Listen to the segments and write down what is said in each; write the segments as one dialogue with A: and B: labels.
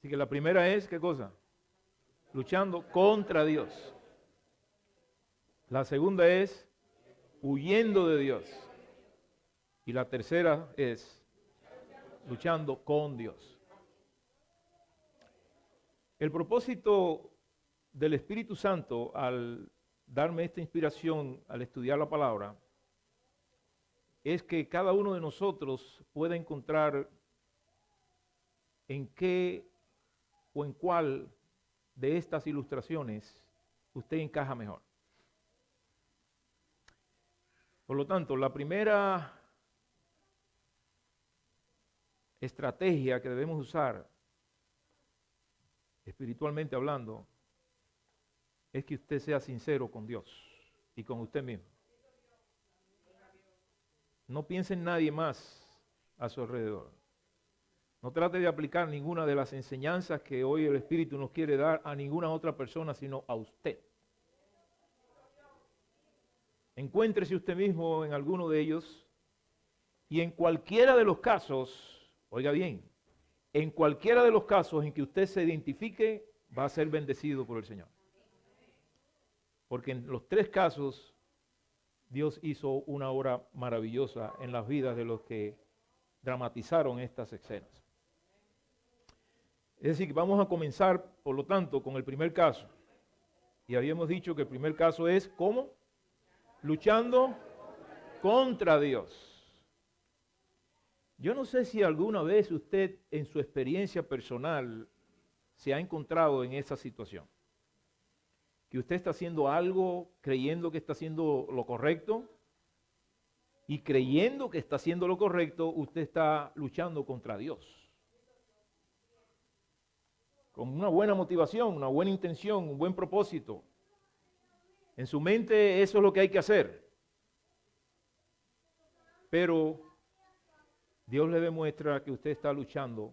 A: Así que la primera es, ¿qué cosa? Luchando contra Dios. La segunda es huyendo de Dios. Y la tercera es luchando con Dios. El propósito del Espíritu Santo al darme esta inspiración al estudiar la palabra es que cada uno de nosotros pueda encontrar en qué o en cuál de estas ilustraciones usted encaja mejor. Por lo tanto, la primera estrategia que debemos usar, espiritualmente hablando, es que usted sea sincero con Dios y con usted mismo. No piense en nadie más a su alrededor. No trate de aplicar ninguna de las enseñanzas que hoy el Espíritu nos quiere dar a ninguna otra persona, sino a usted. Encuéntrese usted mismo en alguno de ellos y en cualquiera de los casos, oiga bien, en cualquiera de los casos en que usted se identifique, va a ser bendecido por el Señor. Porque en los tres casos, Dios hizo una obra maravillosa en las vidas de los que dramatizaron estas escenas. Es decir, que vamos a comenzar, por lo tanto, con el primer caso. Y habíamos dicho que el primer caso es, ¿cómo? Luchando contra Dios. Yo no sé si alguna vez usted, en su experiencia personal, se ha encontrado en esa situación. Que usted está haciendo algo creyendo que está haciendo lo correcto y creyendo que está haciendo lo correcto, usted está luchando contra Dios. Con una buena motivación, una buena intención, un buen propósito. En su mente eso es lo que hay que hacer. Pero Dios le demuestra que usted está luchando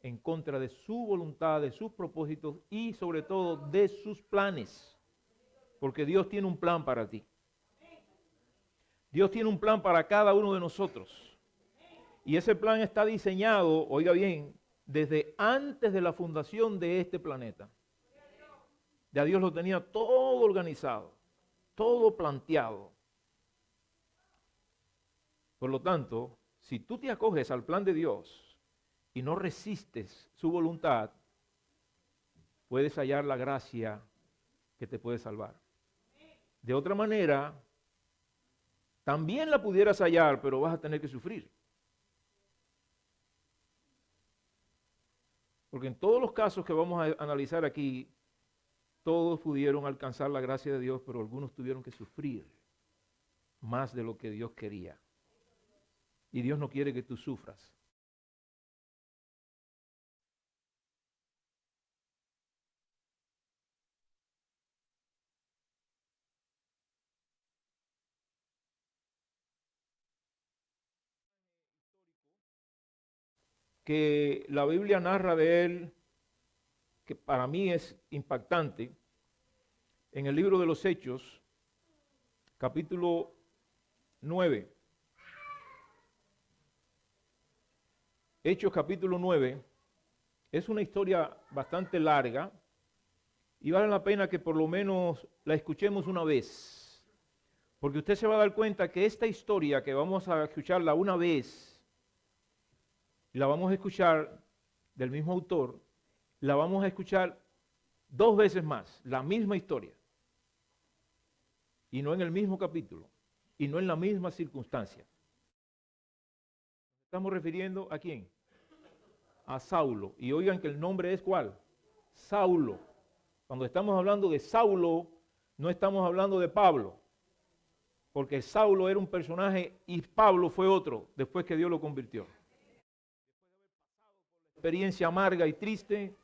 A: en contra de su voluntad, de sus propósitos y sobre todo de sus planes. Porque Dios tiene un plan para ti. Dios tiene un plan para cada uno de nosotros. Y ese plan está diseñado, oiga bien, desde antes de la fundación de este planeta. Ya Dios lo tenía todo organizado, todo planteado. Por lo tanto, si tú te acoges al plan de Dios y no resistes su voluntad, puedes hallar la gracia que te puede salvar. De otra manera, también la pudieras hallar, pero vas a tener que sufrir. Porque en todos los casos que vamos a analizar aquí, todos pudieron alcanzar la gracia de Dios, pero algunos tuvieron que sufrir más de lo que Dios quería. Y Dios no quiere que tú sufras. Que la Biblia narra de él, que para mí es impactante, en el libro de los Hechos, capítulo 9. Hechos capítulo 9 es una historia bastante larga y vale la pena que por lo menos la escuchemos una vez. Porque usted se va a dar cuenta que esta historia que vamos a escucharla una vez, y la vamos a escuchar del mismo autor, la vamos a escuchar dos veces más, la misma historia. Y no en el mismo capítulo, y no en la misma circunstancia. ¿Estamos refiriendo a quién? A Saulo. Y oigan que el nombre es ¿cuál? Saulo. Cuando estamos hablando de Saulo, no estamos hablando de Pablo. Porque Saulo era un personaje y Pablo fue otro, después que Dios lo convirtió. Experiencia amarga y triste,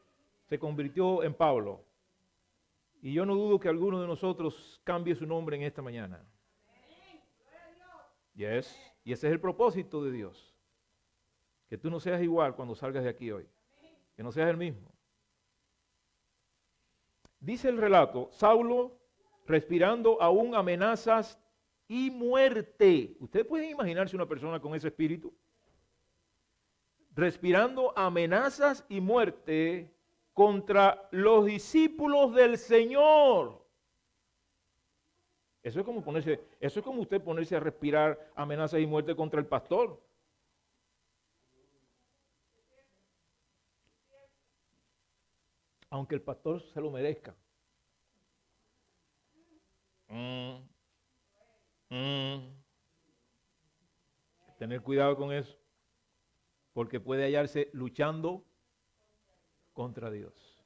A: se convirtió en Pablo. Y yo no dudo que alguno de nosotros cambie su nombre en esta mañana. Yes. Y ese es el propósito de Dios. Que tú no seas igual cuando salgas de aquí hoy. Que no seas el mismo. Dice el relato, Saulo respirando aún amenazas y muerte. ¿Ustedes pueden imaginarse una persona con ese espíritu? Respirando amenazas y muerte, contra los discípulos del Señor. Eso es como usted ponerse a respirar amenazas y muerte contra el pastor. Aunque el pastor se lo merezca. Tener cuidado con eso, porque puede hallarse luchando contra Dios.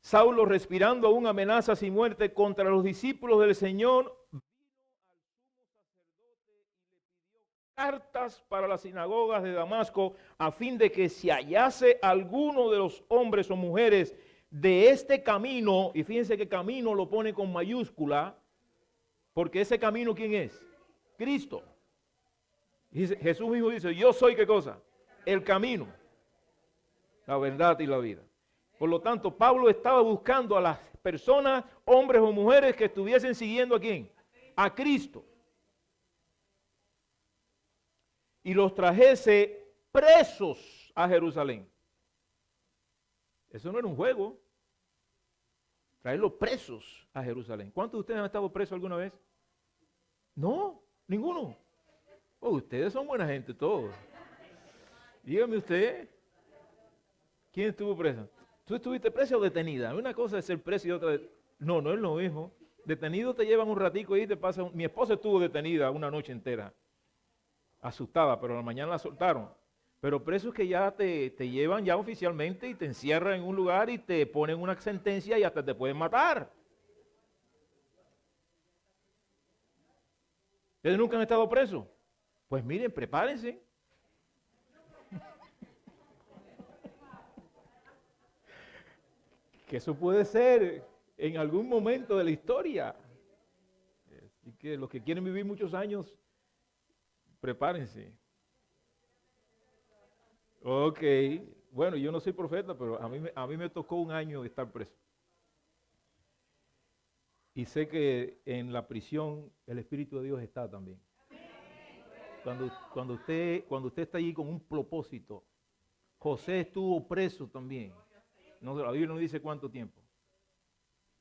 A: Saulo, respirando aún amenazas y muerte contra los discípulos del Señor, vino al sumo sacerdote y le pidió cartas para las sinagogas de Damasco, a fin de que si hallase alguno de los hombres o mujeres de este camino, y fíjense que camino lo pone con mayúscula, porque ese camino, ¿quién es? Cristo. Dice, Jesús mismo dice, yo soy, ¿qué cosa? El camino, la verdad y la vida. Por lo tanto, Pablo estaba buscando a las personas, hombres o mujeres, que estuviesen siguiendo ¿a quién? A Cristo. Y los trajese presos a Jerusalén. Eso no era un juego. Traerlos presos a Jerusalén. ¿Cuántos de ustedes han estado presos alguna vez? No, ninguno. Oh, ustedes son buena gente todos. Dígame usted, ¿quién estuvo preso? ¿Tú estuviste presa o detenida? Una cosa es ser preso y otra... No, no es lo mismo. Detenido te llevan un ratico y te pasan... Mi esposa estuvo detenida una noche entera, asustada, pero a la mañana la soltaron. Pero presos que ya te llevan ya oficialmente y te encierran en un lugar y te ponen una sentencia y hasta te pueden matar. ¿Ustedes nunca han estado presos? Pues miren, prepárense. Que eso puede ser en algún momento de la historia. Así que los que quieren vivir muchos años, prepárense. Ok, bueno, yo no soy profeta, pero a mí me tocó un año de estar preso. Y sé que en la prisión el Espíritu de Dios está también. Cuando usted está allí con un propósito. José estuvo preso también. No, la Biblia no dice cuánto tiempo.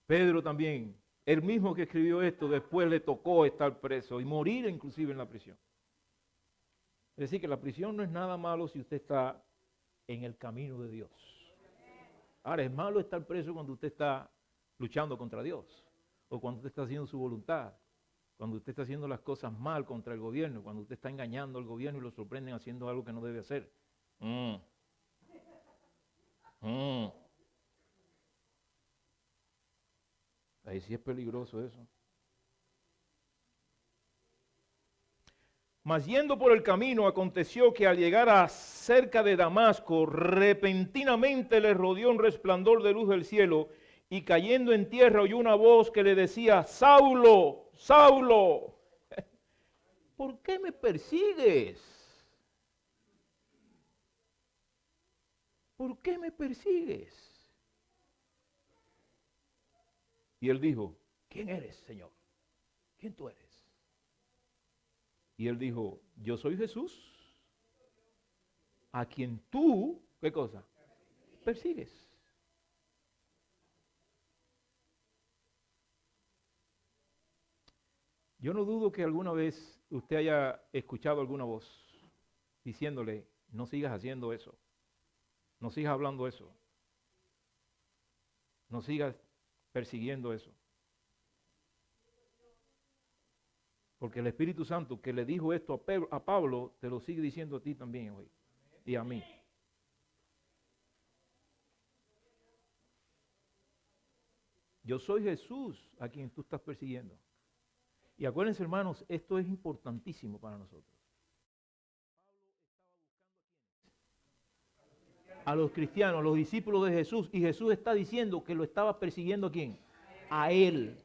A: Pedro también, el mismo que escribió esto, después le tocó estar preso y morir inclusive en la prisión. Es decir, que la prisión no es nada malo si usted está en el camino de Dios. Ahora, es malo estar preso cuando usted está luchando contra Dios, o cuando usted está haciendo su voluntad, cuando usted está haciendo las cosas mal contra el gobierno, cuando usted está engañando al gobierno y lo sorprenden haciendo algo que no debe hacer. Ahí sí es peligroso eso. Mas yendo por el camino, aconteció que al llegar a cerca de Damasco, repentinamente le rodeó un resplandor de luz del cielo, y cayendo en tierra oyó una voz que le decía, Saulo, Saulo, ¿por qué me persigues? ¿Por qué me persigues? Y él dijo, ¿quién eres, Señor? ¿Quién tú eres? Y él dijo, yo soy Jesús, a quien tú, ¿qué cosa? Persigues. Yo no dudo que alguna vez usted haya escuchado alguna voz diciéndole, no sigas haciendo eso, no sigas hablando eso, no sigas persiguiendo eso. Porque el Espíritu Santo que le dijo esto a Pablo, te lo sigue diciendo a ti también hoy y a mí. Yo soy Jesús a quien tú estás persiguiendo. Y acuérdense, hermanos, esto es importantísimo para nosotros. A los cristianos, a los discípulos de Jesús, y Jesús está diciendo que lo estaba persiguiendo ¿a quién? A él.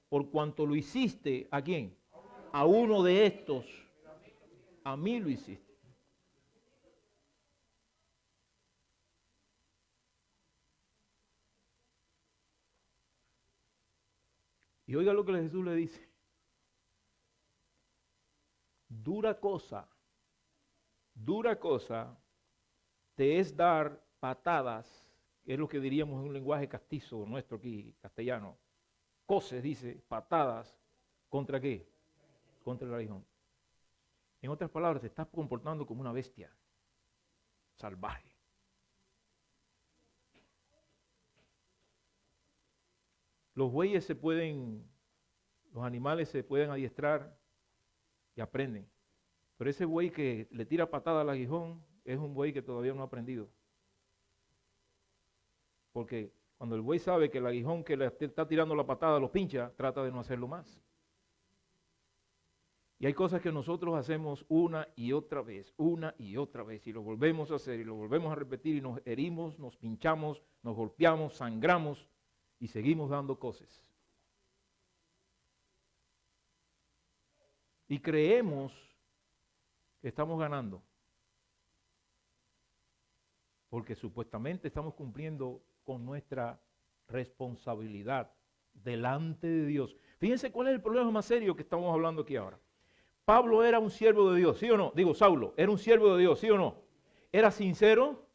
A: Por cuanto lo hiciste, ¿a quién? A uno de estos. A mí lo hiciste. Y oiga lo que Jesús le dice. Dura cosa te es dar patadas, que es lo que diríamos en un lenguaje castizo nuestro aquí, castellano. Coces, dice, patadas, ¿contra qué? Contra el aguijón. En otras palabras, te estás comportando como una bestia salvaje. Los bueyes los animales se pueden adiestrar y aprenden. Pero ese buey que le tira patada al aguijón es un buey que todavía no ha aprendido. Porque cuando el buey sabe que el aguijón que le está tirando la patada lo pincha, trata de no hacerlo más. Y hay cosas que nosotros hacemos una y otra vez, y lo volvemos a hacer, y lo volvemos a repetir, y nos herimos, nos pinchamos, nos golpeamos, sangramos, y seguimos dando cosas. Y creemos que estamos ganando, porque supuestamente estamos cumpliendo con nuestra responsabilidad delante de Dios. Fíjense cuál es el problema más serio que estamos hablando aquí ahora. Pablo era un siervo de Dios, ¿sí o no? Digo, Saulo, era un siervo de Dios, ¿sí o no? ¿Era sincero?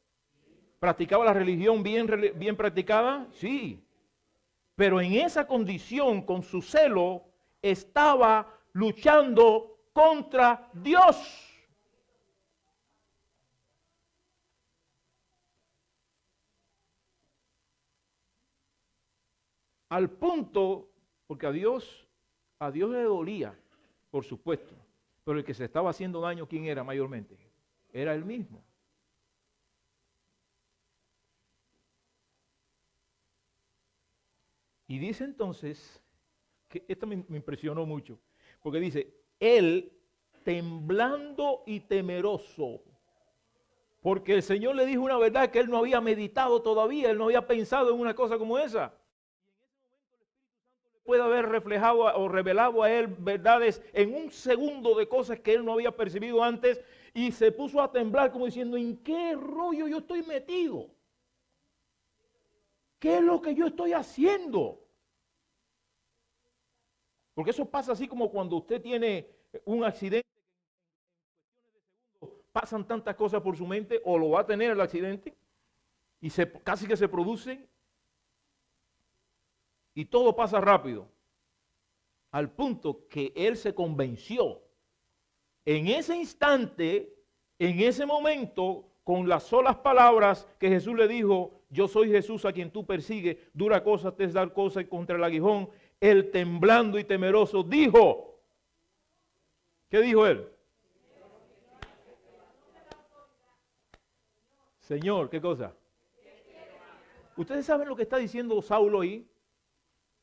A: ¿Practicaba la religión bien practicada? Sí. Pero en esa condición, con su celo, estaba luchando contra Dios. Al punto, porque a Dios le dolía, por supuesto, pero el que se estaba haciendo daño, ¿quién era mayormente? Era él mismo. Y dice entonces, que esto me impresionó mucho, porque dice, él temblando y temeroso, porque el Señor le dijo una verdad que él no había meditado todavía, él no había pensado en una cosa como esa. Puede haber reflejado o revelado a él verdades en un segundo de cosas que él no había percibido antes, y se puso a temblar como diciendo, ¿en qué rollo yo estoy metido? ¿Qué es lo que yo estoy haciendo? Porque eso pasa así como cuando usted tiene un accidente, pasan tantas cosas por su mente, o lo va a tener el accidente, y casi que se produce, y todo pasa rápido, al punto que él se convenció en ese instante, en ese momento, con las solas palabras que Jesús le dijo, yo soy Jesús a quien tú persigues, dura cosa te es dar cosa contra el aguijón, él temblando y temeroso dijo, ¿qué dijo él? Señor, ¿qué cosa? ¿Ustedes saben lo que está diciendo Saulo ahí?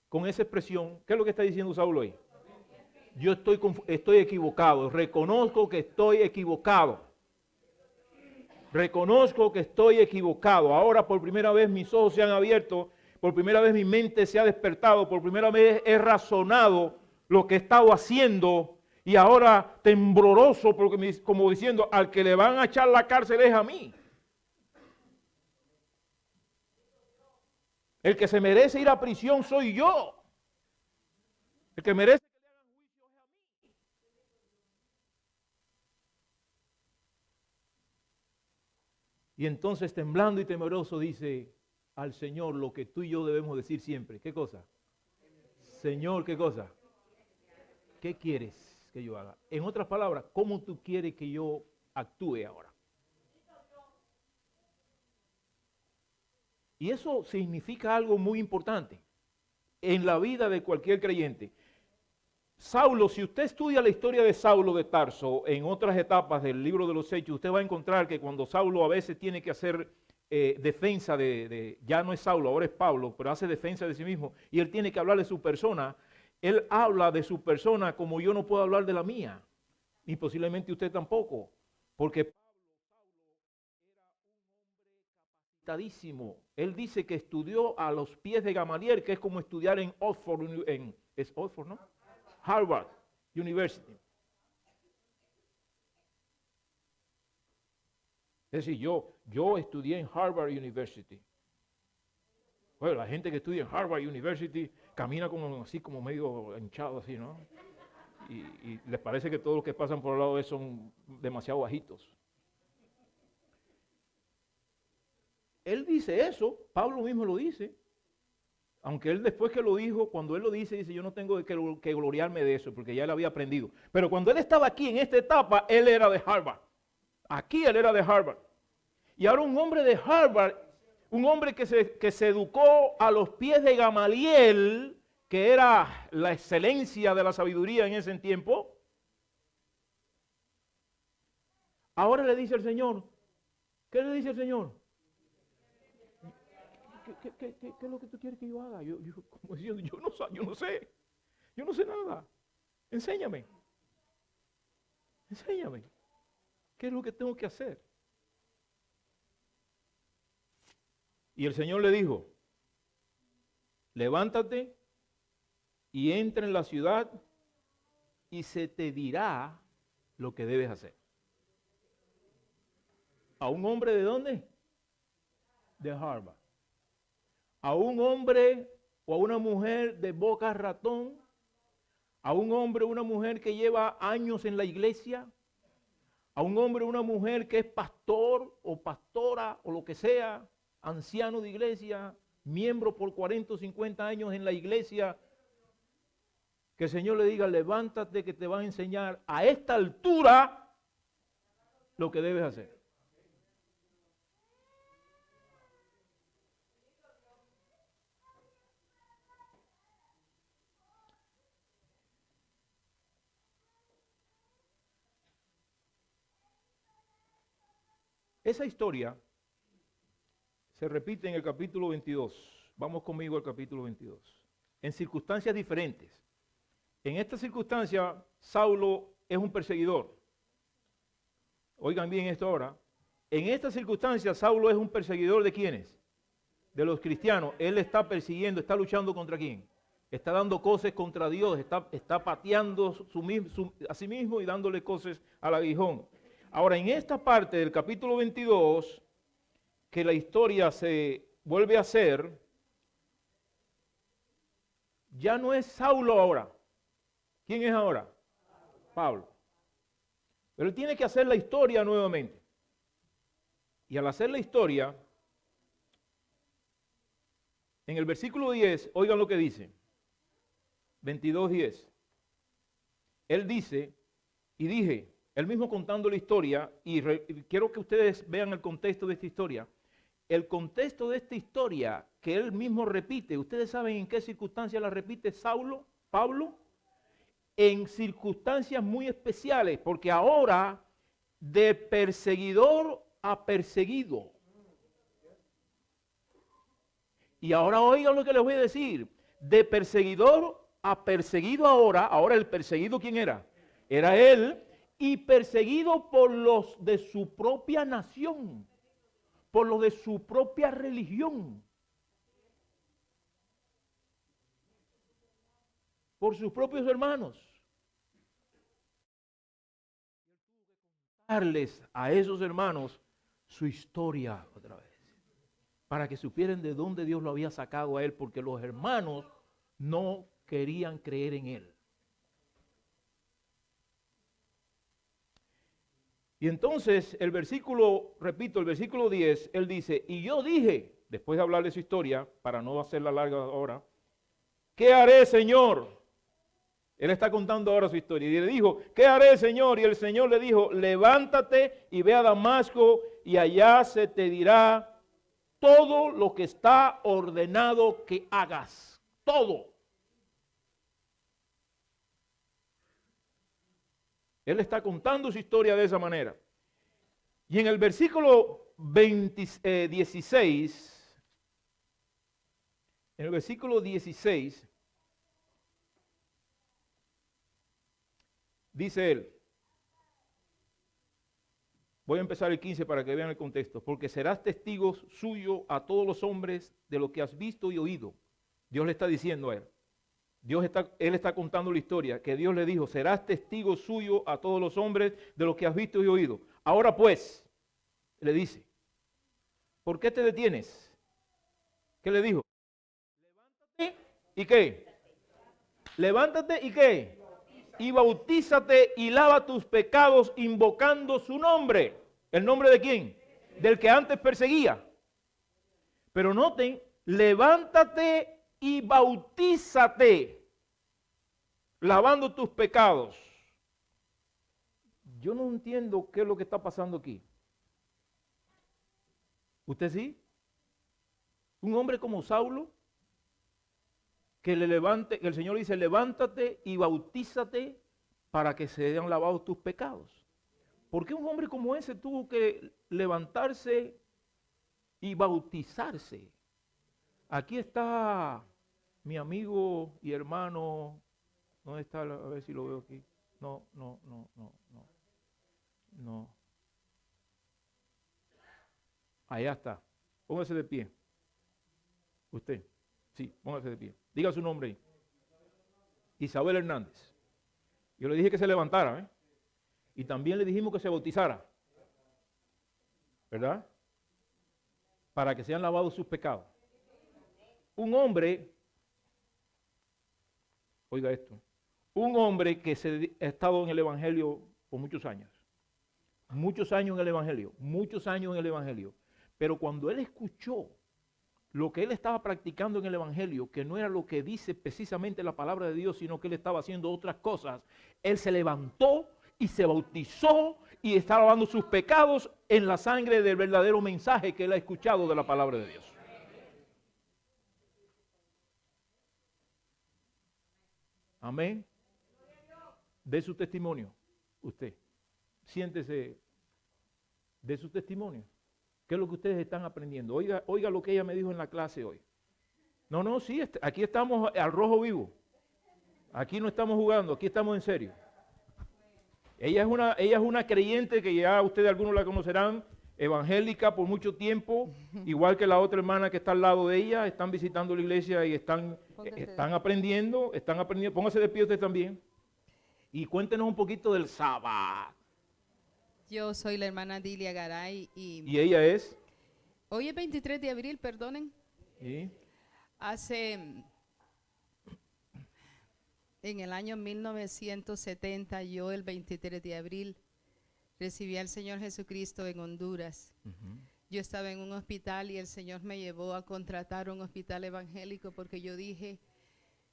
A: Con esa expresión, ¿qué es lo que está diciendo Saulo ahí? Yo estoy equivocado, reconozco que estoy equivocado. Reconozco que estoy equivocado. Ahora por primera vez mis ojos se han abierto, por primera vez mi mente se ha despertado, por primera vez he razonado lo que he estado haciendo y ahora tembloroso, porque como diciendo, al que le van a echar la cárcel es a mí. El que se merece ir a prisión soy yo. El que merece que le hagan juicio es a mí. Y entonces temblando y temeroso dice al Señor lo que tú y yo debemos decir siempre. ¿Qué cosa? Señor, ¿qué cosa? ¿Qué quieres que yo haga? En otras palabras, ¿cómo tú quieres que yo actúe ahora? Y eso significa algo muy importante en la vida de cualquier creyente. Saulo, si usted estudia la historia de Saulo de Tarso en otras etapas del libro de los Hechos, usted va a encontrar que cuando Saulo a veces tiene que hacer defensa ya no es Saulo, ahora es Pablo, pero hace defensa de sí mismo, y él tiene que hablar de su persona, él habla de su persona como yo no puedo hablar de la mía, y posiblemente usted tampoco, porque él dice que estudió a los pies de Gamaliel, que es como estudiar en Oxford, es Oxford, ¿no? Harvard University. Es decir, yo estudié en Harvard University. Bueno, la gente que estudia en Harvard University camina como así, como medio hinchado así, ¿no? Y les parece que todos los que pasan por el lado de eso son demasiado bajitos. él dice eso, Pablo mismo lo dice. Aunque él después que lo dijo, cuando él lo dice, dice, yo no tengo que gloriarme de eso, porque ya él había aprendido. Pero cuando él estaba aquí en esta etapa, él era de Harvard. Aquí él era de Harvard. Y ahora un hombre de Harvard, un hombre que se educó a los pies de Gamaliel, que era la excelencia de la sabiduría en ese tiempo, ahora le dice al Señor, ¿qué le dice el Señor? ¿Qué es lo que tú quieres que yo haga? Como diciendo, yo no sé nada. Enséñame. ¿Qué es lo que tengo que hacer? Y el Señor le dijo, levántate y entra en la ciudad y se te dirá lo que debes hacer. ¿A un hombre de dónde? De Harvard. A un hombre o a una mujer de boca ratón, a un hombre o una mujer que lleva años en la iglesia, a un hombre o una mujer que es pastor o pastora o lo que sea, anciano de iglesia, miembro por 40 o 50 años en la iglesia, que el Señor le diga, levántate que te va a enseñar a esta altura lo que debes hacer. Esa historia se repite en el capítulo 22. Vamos conmigo al capítulo 22. En circunstancias diferentes. En esta circunstancia, Saulo es un perseguidor. Oigan bien esto ahora. En esta circunstancia, Saulo es un perseguidor ¿de quiénes? De los cristianos. Él está persiguiendo, está luchando contra quién. Está dando cosas contra Dios, está pateando a sí mismo y dándole cosas al aguijón. Ahora, en esta parte del capítulo 22, que la historia se vuelve a hacer, ya no es Saulo ahora. ¿Quién es ahora? Pablo. Pero él tiene que hacer la historia nuevamente. Y al hacer la historia, en el versículo 10, oigan lo que dice. 22:10. Él dice, y dije, él mismo contando la historia, y quiero que ustedes vean el contexto de esta historia. El contexto de esta historia que él mismo repite, ¿ustedes saben en qué circunstancias la repite Pablo? En circunstancias muy especiales, porque ahora de perseguidor a perseguido. Y ahora oigan lo que les voy a decir, de perseguidor a perseguido ahora el perseguido ¿quién era? Era él. Y perseguido por los de su propia nación, por los de su propia religión, por sus propios hermanos. Darles a esos hermanos su historia otra vez, para que supieran de dónde Dios lo había sacado a él, porque los hermanos no querían creer en él. Y entonces el versículo 10, él dice, y yo dije, después de hablarle su historia, para no hacerla larga ahora, ¿qué haré, Señor? Él está contando ahora su historia. Y le dijo, ¿qué haré, Señor? Y el Señor le dijo, levántate y ve a Damasco, y allá se te dirá todo lo que está ordenado que hagas. Todo. Él está contando su historia de esa manera. Y en el versículo 16, dice él, voy a empezar el 15 para que vean el contexto, porque serás testigo suyo a todos los hombres de lo que has visto y oído. Dios le está diciendo a él. Él está contando la historia, que Dios le dijo, serás testigo suyo a todos los hombres de lo que has visto y oído. Ahora pues, le dice, ¿por qué te detienes? ¿Qué le dijo? Levántate y ¿qué? Levántate y ¿qué? Y bautízate y lava tus pecados invocando su nombre. ¿El nombre de quién? Del que antes perseguía. Pero noten, levántate y bautízate, lavando tus pecados. Yo no entiendo qué es lo que está pasando aquí. ¿Usted sí? Un hombre como Saulo, que el Señor dice, levántate y bautízate para que sean lavados tus pecados. ¿Por qué un hombre como ese tuvo que levantarse y bautizarse? Aquí está mi amigo y hermano. ¿Dónde está? A ver si lo veo aquí. No. Allá está. Póngase de pie. Usted. Sí, póngase de pie. Diga su nombre ahí. Isabel Hernández. Yo le dije que se levantara, ¿eh? Y también le dijimos que se bautizara. ¿Verdad? Para que sean lavados sus pecados. Un hombre, oiga esto, un hombre que ha estado en el Evangelio por muchos años en el Evangelio, pero cuando él escuchó lo que él estaba practicando en el Evangelio, que no era lo que dice precisamente la palabra de Dios, sino que él estaba haciendo otras cosas, él se levantó y se bautizó y está lavando sus pecados en la sangre del verdadero mensaje que él ha escuchado de la palabra de Dios. Amén. De su testimonio, usted. Siéntese, de su testimonio. ¿Qué es lo que ustedes están aprendiendo? Oiga lo que ella me dijo en la clase hoy. No, sí, aquí estamos al rojo vivo. Aquí no estamos jugando, aquí estamos en serio. Ella es una creyente que ya ustedes algunos la conocerán, evangélica por mucho tiempo, igual que la otra hermana que está al lado de ella, están visitando la iglesia y están aprendiendo. Póngase de pie usted también. Y cuéntenos un poquito del sábado.
B: Yo soy la hermana Dilia Garay
A: ¿Y ella es?
B: Hoy es 23 de abril, perdonen.
A: ¿Sí?
B: En el año 1970, yo el 23 de abril recibí al Señor Jesucristo en Honduras. Yo estaba en un hospital y el Señor me llevó a contratar un hospital evangélico porque yo dije,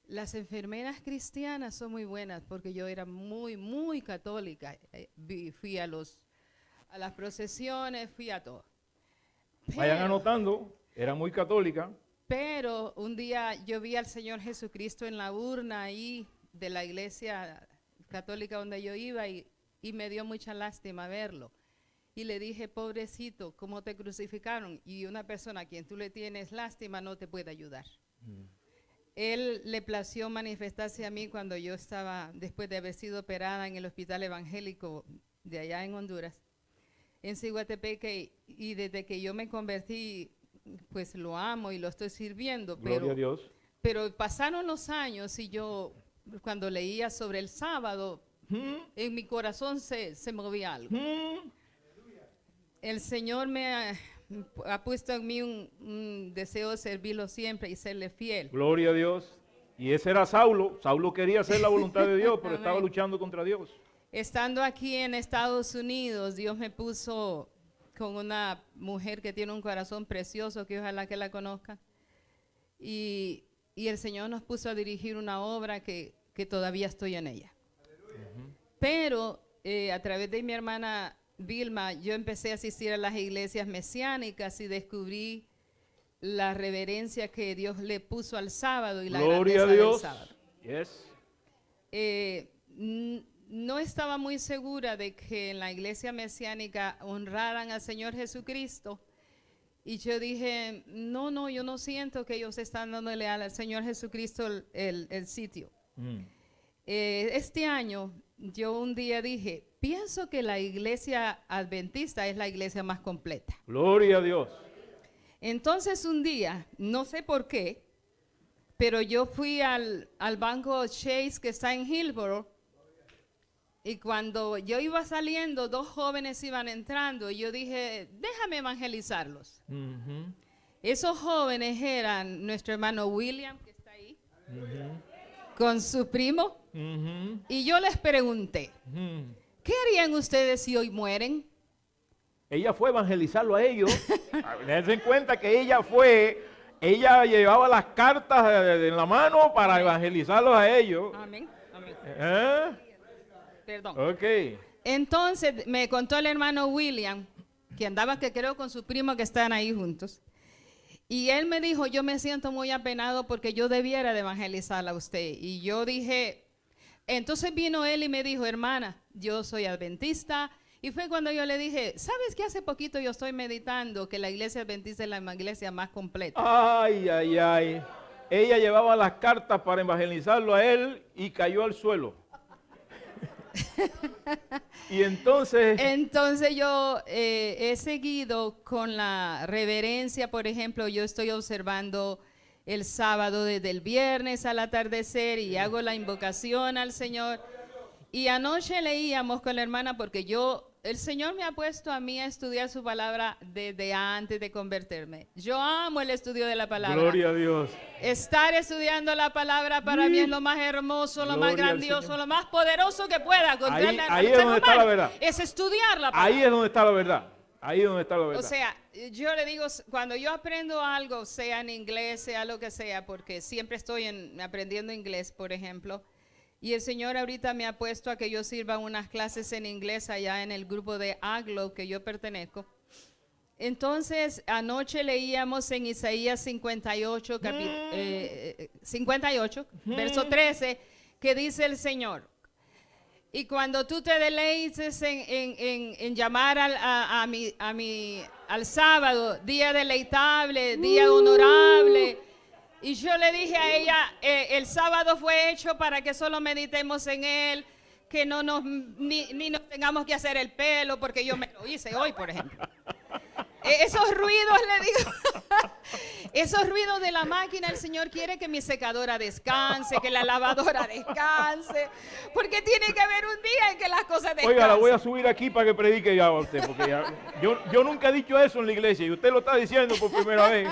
B: las enfermeras cristianas son muy buenas, porque yo era muy, muy católica. Fui a las procesiones, fui a todo.
A: Vayan anotando, era muy católica.
B: Pero un día yo vi al Señor Jesucristo en la urna ahí de la iglesia católica donde yo iba y me dio mucha lástima verlo. Y le dije, pobrecito, ¿cómo te crucificaron? Y una persona a quien tú le tienes lástima no te puede ayudar. Él le plació manifestarse a mí cuando yo estaba, después de haber sido operada en el hospital evangélico de allá en Honduras, en Ciguatepeque, y desde que yo me convertí, pues lo amo y lo estoy sirviendo.
A: Gloria a Dios.
B: Pero pasaron los años y yo, cuando leía sobre el sábado, en mi corazón se movía algo. El Señor me ha puesto en mí un deseo de servirlo siempre y serle fiel.
A: Gloria a Dios. Y ese era Saulo. Saulo quería hacer la voluntad de Dios, pero estaba luchando contra Dios.
B: Estando aquí en Estados Unidos, Dios me puso con una mujer que tiene un corazón precioso, que ojalá que la conozca. Y el Señor nos puso a dirigir una obra que todavía estoy en ella. Pero a través de mi hermana Vilma, yo empecé a asistir a las iglesias mesiánicas y descubrí la reverencia que Dios le puso al sábado y la
A: Gloria
B: grandeza
A: a Dios.
B: del sábado.
A: Yes.
B: No estaba muy segura de que en la iglesia mesiánica honraran al Señor Jesucristo. Y yo dije, no, yo no siento que ellos están dándole al Señor Jesucristo el sitio. Este año, yo un día dije, pienso que la iglesia adventista es la iglesia más completa.
A: Gloria a Dios.
B: Entonces un día, no sé por qué, pero yo fui al banco Chase que está en Hillsborough. Y cuando yo iba saliendo, dos jóvenes iban entrando y yo dije, déjame evangelizarlos. Esos jóvenes eran nuestro hermano William, que está ahí, con su primo. Y yo les pregunté, ¿qué harían ustedes si hoy mueren?
A: ella fue a evangelizarlo a ellos. Dense en cuenta que ella llevaba las cartas en la mano para evangelizarlos a ellos.
B: Amén. Amén. Perdón.
A: Ok.
B: Entonces me contó el hermano William, que andaba, que creo, con su primo, que están ahí juntos. Y él me dijo, yo me siento muy apenado porque yo debiera de evangelizarla a usted. Y yo dije, entonces vino él y me dijo, hermana, yo soy adventista. Y fue cuando yo le dije, ¿sabes que hace poquito yo estoy meditando que la iglesia adventista es la iglesia más completa?
A: Ay, ay, ay. Ella llevaba las cartas para evangelizarlo a él y cayó al suelo. Y entonces
B: yo he seguido con la reverencia. Por ejemplo, yo estoy observando el sábado desde el viernes al atardecer y hago la invocación al Señor. Y anoche leíamos con la hermana, porque el Señor me ha puesto a mí a estudiar su palabra desde antes de convertirme. Yo amo el estudio de la palabra.
A: Gloria a Dios.
B: Estar estudiando la palabra para mí es lo más hermoso, lo más grandioso, lo más poderoso que pueda contarle
A: ahí es donde está la verdad.
B: Es estudiar la palabra.
A: Ahí es donde está la verdad. Ahí es donde está la verdad.
B: O sea, yo le digo, cuando yo aprendo algo, sea en inglés, sea lo que sea, porque siempre estoy aprendiendo inglés, por ejemplo, y el Señor ahorita me ha puesto a que yo sirva unas clases en inglés allá en el grupo de Aglo que yo pertenezco. Entonces, anoche leíamos en Isaías 58, verso 13, que dice el Señor: y cuando tú te deleites en llamar al sábado día deleitable, día honorable. Y yo le dije a ella, el sábado fue hecho para que solo meditemos en él, que ni nos tengamos que hacer el pelo, porque yo me lo hice hoy, por ejemplo. Esos ruidos, le digo, esos ruidos de la máquina, el Señor quiere que mi secadora descanse, que la lavadora descanse, porque tiene que haber un día en que las cosas descansen.
A: Oiga, la voy a subir aquí para que predique ya a usted, porque yo nunca he dicho eso en la iglesia y usted lo está diciendo por primera vez.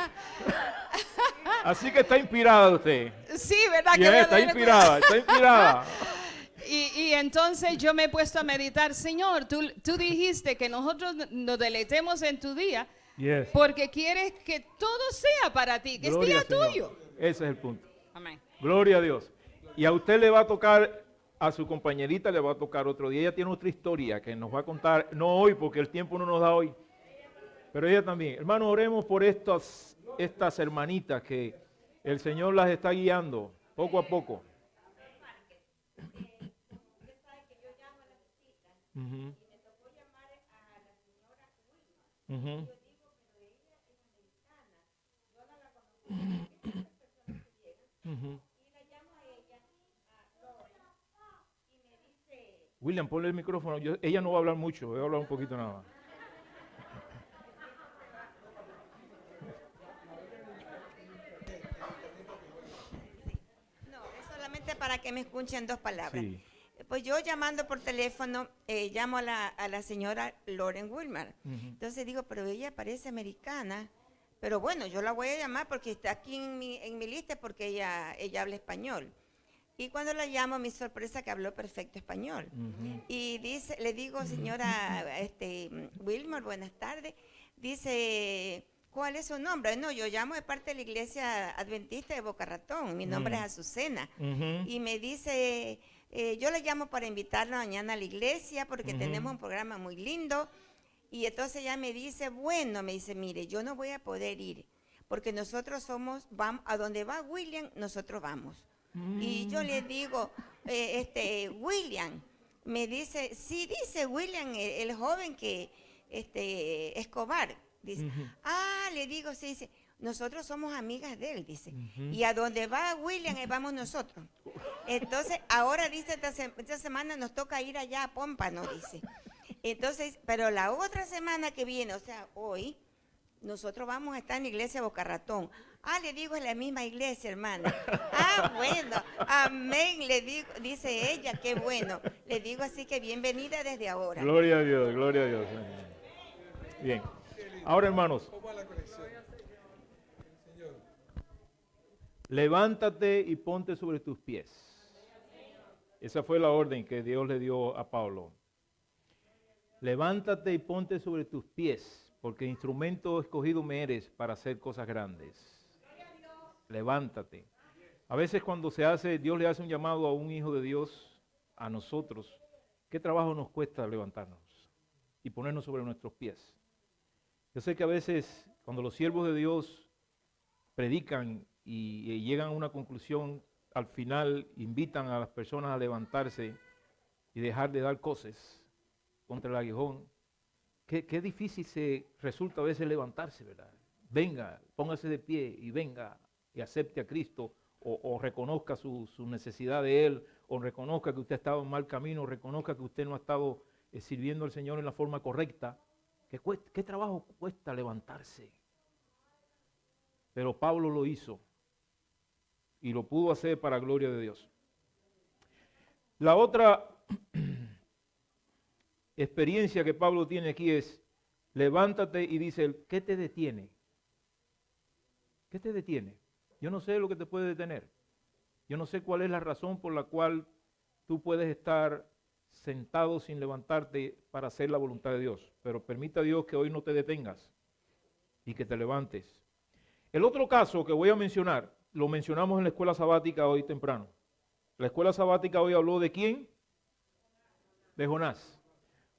A: Así que está inspirada usted.
B: Sí, ¿verdad?
A: Yeah, está inspirada, está inspirada.
B: Y entonces yo me he puesto a meditar. Señor, tú dijiste que nosotros nos deleitemos en tu día,
A: Yes.
B: porque quieres que todo sea para ti, que
A: Gloria
B: es día
A: al Señor.
B: tuyo.
A: Ese es el punto.
B: Amén.
A: Gloria a Dios. Y a usted le va a tocar, a su compañerita le va a tocar otro día. Ella tiene otra historia que nos va a contar, no hoy porque el tiempo no nos da hoy, pero ella también. Hermanos, oremos por estas hermanitas que el Señor las está guiando poco a poco. Uh-huh. Uh-huh. Uh-huh. William, ponle el micrófono. Ella no va a hablar mucho, voy a hablar un poquito nada más.
C: No, es solamente para que me escuchen dos palabras.
A: Sí.
C: Pues yo llamando por teléfono, llamo a la señora Lauren Wilmer. Entonces digo, pero ella parece americana. Pero bueno, yo la voy a llamar porque está aquí en mi lista, porque ella habla español. Y cuando la llamo, mi sorpresa que habló perfecto español. Y le digo, señora Wilmer, buenas tardes. Dice, ¿cuál es su nombre? No, yo llamo de parte de la iglesia adventista de Boca Ratón. Mi nombre es Azucena. Y me dice, yo le llamo para invitarla mañana a la iglesia porque tenemos un programa muy lindo. Y entonces ella me dice, mire, yo no voy a poder ir porque nosotros vamos a donde va William, nosotros vamos. Y yo le digo, William, me dice, sí, dice William, el joven que, Escobar, dice, le digo, sí, dice, nosotros somos amigas de él, dice, y a donde va William, vamos nosotros. Entonces, ahora, dice, esta semana nos toca ir allá a Pómpano, dice. Entonces, pero la otra semana que viene, o sea, hoy, nosotros vamos a estar en la iglesia Boca Ratón. Le digo, es la misma iglesia, hermana. Bueno, amén, le digo, dice ella, qué bueno. Le digo así que bienvenida desde ahora.
A: Gloria a Dios, gloria a Dios. Bien. Ahora, hermanos, levántate y ponte sobre tus pies. Esa fue la orden que Dios le dio a Pablo. Levántate y ponte sobre tus pies, porque instrumento escogido me eres para hacer cosas grandes. Levántate. A veces cuando Dios le hace un llamado a un hijo de Dios, a nosotros, ¿qué trabajo nos cuesta levantarnos y ponernos sobre nuestros pies? Yo sé que a veces cuando los siervos de Dios predican y llegan a una conclusión, al final invitan a las personas a levantarse y dejar de dar cosas contra el aguijón. Qué difícil se resulta a veces levantarse, ¿verdad? Venga, póngase de pie y venga y acepte a Cristo, o reconozca su necesidad de Él, o reconozca que usted ha estado en mal camino, o reconozca que usted no ha estado sirviendo al Señor en la forma correcta. ¿Qué trabajo cuesta levantarse? Pero Pablo lo hizo y lo pudo hacer para gloria de Dios. La otra experiencia que Pablo tiene aquí es, levántate y dice él, ¿qué te detiene? ¿Qué te detiene? Yo no sé lo que te puede detener. Yo no sé cuál es la razón por la cual tú puedes estar sentado sin levantarte para hacer la voluntad de Dios. Pero permita a Dios que hoy no te detengas y que te levantes. El otro caso que voy a mencionar, lo mencionamos en la escuela sabática hoy temprano. La escuela sabática hoy habló de ¿quién? De Jonás.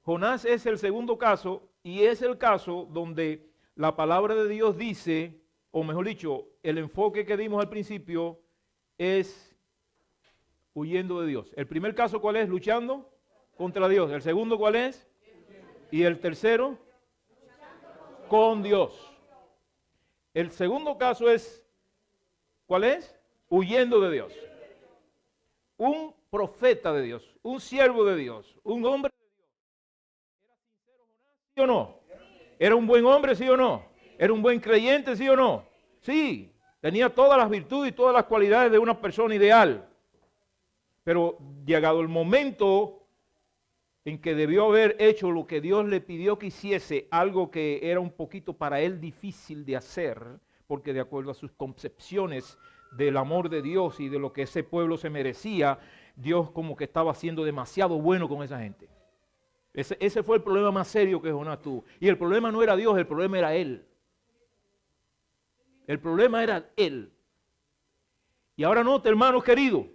A: Jonás es el segundo caso y es el caso donde la palabra de Dios dice, o mejor dicho, el enfoque que dimos al principio es huyendo de Dios. El primer caso, ¿cuál es? Luchando contra Dios. El segundo, ¿cuál es? Y el tercero, con Dios. El segundo caso es, ¿cuál es? Huyendo de Dios. Un profeta de Dios, un siervo de Dios, un hombre de Dios. ¿Era sincero Jonás, sí o no? ¿Era un buen hombre, sí o no? ¿Era un buen creyente, sí o no? Sí, tenía todas las virtudes y todas las cualidades de una persona ideal. Pero llegado el momento en que debió haber hecho lo que Dios le pidió que hiciese, algo que era un poquito para él difícil de hacer, porque de acuerdo a sus concepciones del amor de Dios y de lo que ese pueblo se merecía, Dios como que estaba siendo demasiado bueno con esa gente. Ese fue el problema más serio que Jonás tuvo. Y el problema no era Dios, el problema era él. El problema era él. Y ahora note, hermanos queridos,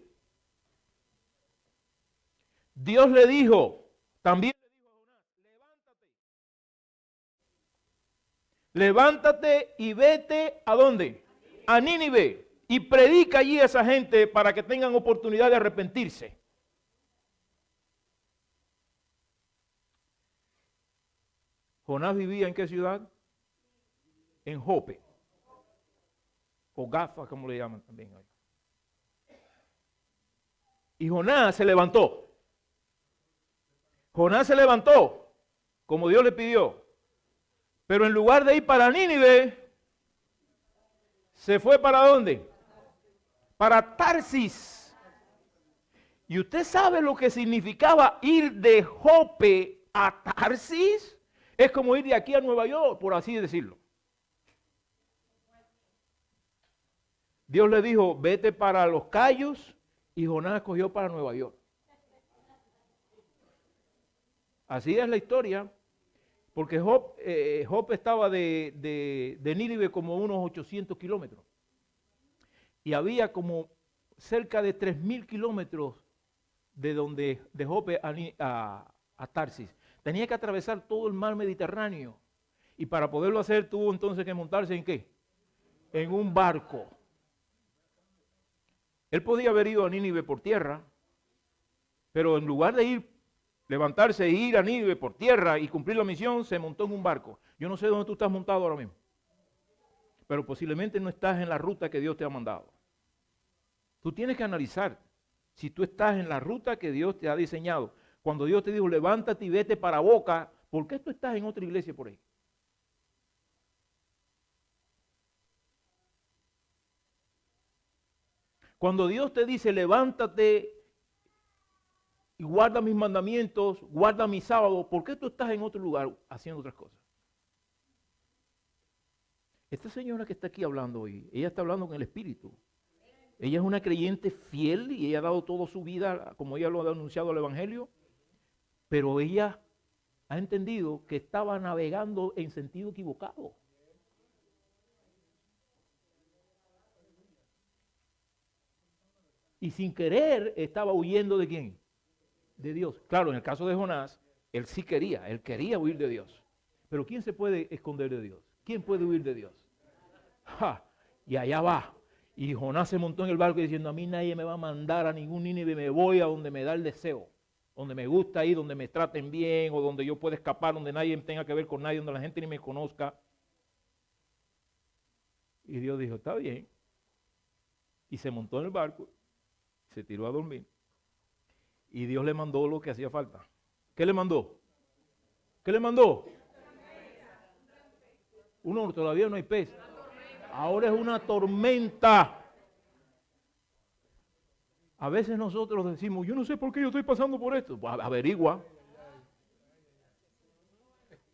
A: Dios le dijo, también le dijo a Jonás, levántate y vete ¿a dónde? A Nínive. Y predica allí a esa gente para que tengan oportunidad de arrepentirse. Jonás vivía ¿en qué ciudad? En Jope. O Gafa, como le llaman también hoy. Y Jonás se levantó. Jonás se levantó, como Dios le pidió. Pero en lugar de ir para Nínive, ¿se fue para dónde? Para Tarsis. ¿Y usted sabe lo que significaba ir de Jope a Tarsis? Es como ir de aquí a Nueva York, por así decirlo. Dios le dijo, vete para Los Cayos, y Jonás cogió para Nueva York. Así es la historia, porque Jope estaba de Nínive como unos 800 kilómetros. Y había como cerca de 3,000 kilómetros de Jope a Tarsis. Tenía que atravesar todo el mar Mediterráneo. Y para poderlo hacer tuvo entonces que montarse ¿en qué? En un barco. Él podía haber ido a Nínive por tierra, pero en lugar de levantarse e ir a Nínive por tierra y cumplir la misión, se montó en un barco. Yo no sé dónde tú estás montado ahora mismo, pero posiblemente no estás en la ruta que Dios te ha mandado. Tú tienes que analizar si tú estás en la ruta que Dios te ha diseñado. Cuando Dios te dijo, levántate y vete para Boca, ¿por qué tú estás en otra iglesia por ahí? Cuando Dios te dice, levántate y guarda mis mandamientos, guarda mi sábado, ¿por qué tú estás en otro lugar haciendo otras cosas? Esta señora que está aquí hablando hoy, ella está hablando con el Espíritu. Ella es una creyente fiel y ella ha dado toda su vida, como ella lo ha anunciado al Evangelio, pero ella ha entendido que estaba navegando en sentido equivocado. Y sin querer estaba huyendo ¿de quién? De Dios. Claro, en el caso de Jonás, él sí quería, él quería huir de Dios. Pero ¿quién se puede esconder de Dios? ¿Quién puede huir de Dios? ¡Ja! Y allá va. Y Jonás se montó en el barco diciendo, a mí nadie me va a mandar a ningún Nínive, me voy a donde me da el deseo, donde me gusta ir, donde me traten bien, o donde yo pueda escapar, donde nadie tenga que ver con nadie, donde la gente ni me conozca. Y Dios dijo, está bien. Y se montó en el barco, se tiró a dormir. Y Dios le mandó lo que hacía falta. ¿Qué le mandó? ¿Qué le mandó? Uno, todavía no hay pez. Ahora es una tormenta. A veces nosotros decimos, yo no sé por qué yo estoy pasando por esto. Pues averigua.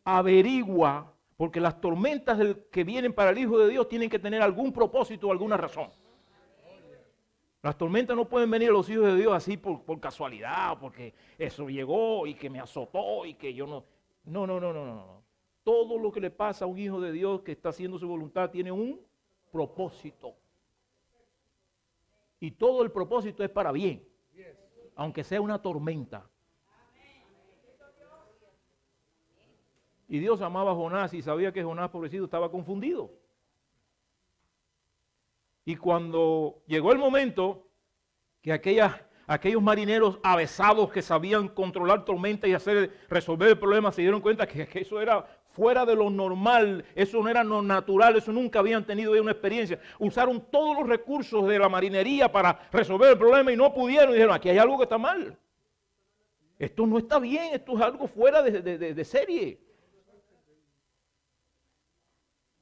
A: Averigua, porque las tormentas que vienen para el Hijo de Dios tienen que tener algún propósito o alguna razón. Las tormentas no pueden venir a los hijos de Dios así por casualidad, porque eso llegó y que me azotó y que yo no. No. Todo lo que le pasa a un hijo de Dios que está haciendo su voluntad tiene un propósito. Y todo el propósito es para bien, aunque sea una tormenta. Y Dios amaba a Jonás y sabía que Jonás, pobrecito, estaba confundido. Y cuando llegó el momento que aquellos marineros avesados que sabían controlar tormentas y resolver el problema se dieron cuenta que eso era fuera de lo normal, eso no era lo natural, eso nunca habían tenido una experiencia. Usaron todos los recursos de la marinería para resolver el problema y no pudieron. Y dijeron, aquí hay algo que está mal. Esto no está bien, esto es algo fuera de serie.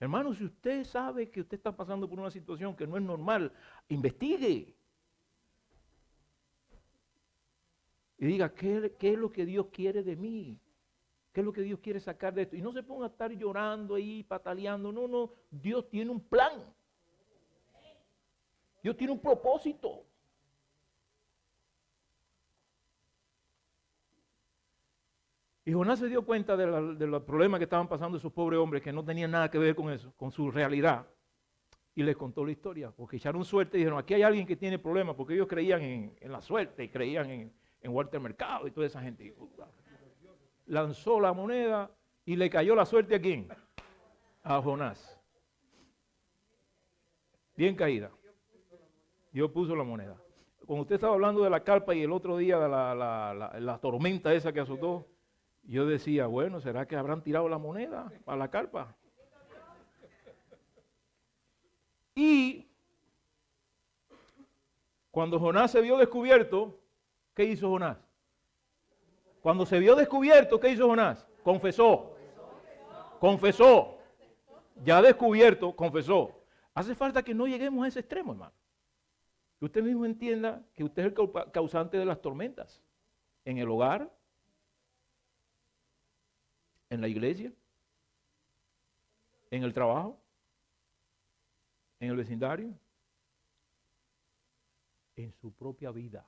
A: Hermano, si usted sabe que usted está pasando por una situación que no es normal, investigue. Y diga, ¿qué es lo que Dios quiere de mí? ¿Qué es lo que Dios quiere sacar de esto? Y no se ponga a estar llorando ahí, pataleando. No, Dios tiene un plan. Dios tiene un propósito. Y Jonás se dio cuenta de los problemas que estaban pasando esos pobres hombres que no tenían nada que ver con eso, con su realidad. Y les contó la historia, porque echaron suerte y dijeron, aquí hay alguien que tiene problemas, porque ellos creían en la suerte y creían en Walter Mercado y toda esa gente. Y, lanzó la moneda y le cayó la suerte ¿a quién? A Jonás. Bien caída. Dios puso la moneda. Cuando usted estaba hablando de la carpa y el otro día de la tormenta esa que azotó, yo decía, bueno, ¿será que habrán tirado la moneda para la carpa? Y cuando Jonás se vio descubierto, ¿qué hizo Jonás? Cuando se vio descubierto, ¿qué hizo Jonás? Confesó. Confesó. Ya descubierto, confesó. Hace falta que no lleguemos a ese extremo, hermano. Que usted mismo entienda que usted es el causante de las tormentas. En el hogar, en la iglesia, en el trabajo, en el vecindario, en su propia vida.